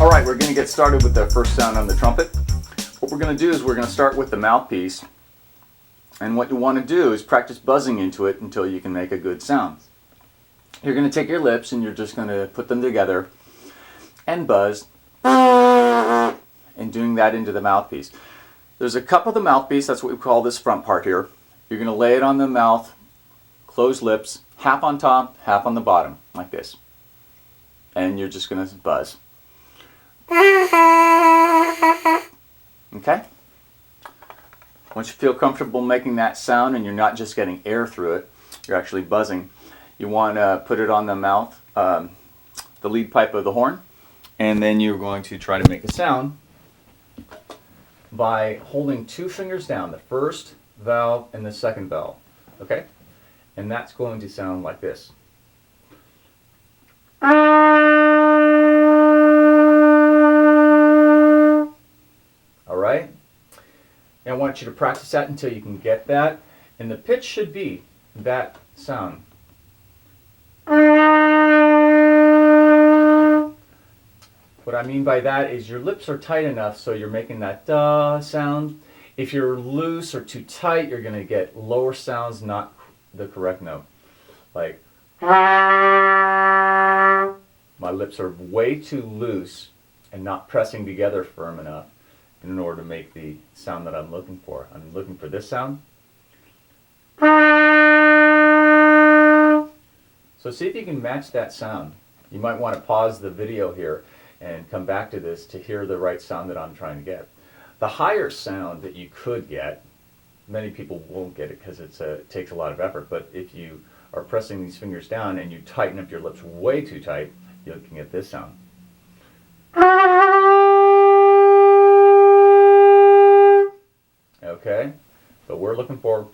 Alright, we're going to get started with the first sound on the trumpet. What we're going to do is we're going to start with the mouthpiece, and what you want to do is practice buzzing into it until you can make a good sound. You're going to take your lips and you're just going to put them together and buzz, and doing that into the mouthpiece. There's a cup of the mouthpiece, that's what we call this front part here. You're going to lay it on the mouth, closed lips, half on top, half on the bottom, like this. And you're just going to buzz. Okay? Once you feel comfortable making that sound and you're not just getting air through it, you're actually buzzing, you want to put it on the mouth, the lead pipe of the horn, and then you're going to try to make a sound by holding two fingers down, the first valve and the second valve. Okay? And that's going to sound like this. Alright? And I want you to practice that until you can get that. And the pitch should be that sound. What I mean by that is your lips are tight enough so you're making that da sound. If you're loose or too tight, you're going to get lower sounds, not the correct note. Like, my lips are way too loose and not pressing together firm enough in order to make the sound that I'm looking for. I'm looking for this sound. So see if you can match that sound. You might want to pause the video here and come back to this to hear the right sound that I'm trying to get. The higher sound that you could get, many people won't get it because it takes a lot of effort, but if you are pressing these fingers down and you tighten up your lips way too tight, you can get this sound. Okay, but we're looking for.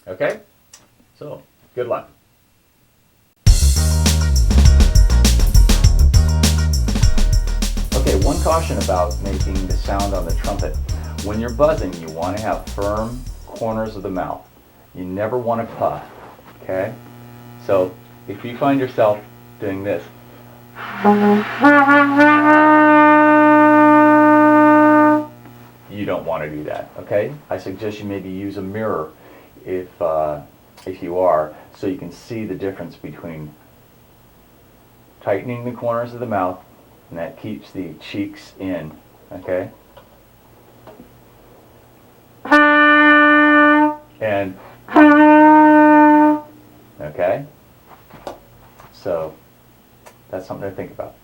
Okay, so good luck. Okay, one caution about making the sound on the trumpet. When you're buzzing, you want to have firm corners of the mouth. You never want to puff, okay? So if you find yourself doing this, you don't want to do that, okay? I suggest you maybe use a mirror if you are, so you can see the difference between tightening the corners of the mouth, and that keeps the cheeks in, okay? And, okay? So, that's something to think about.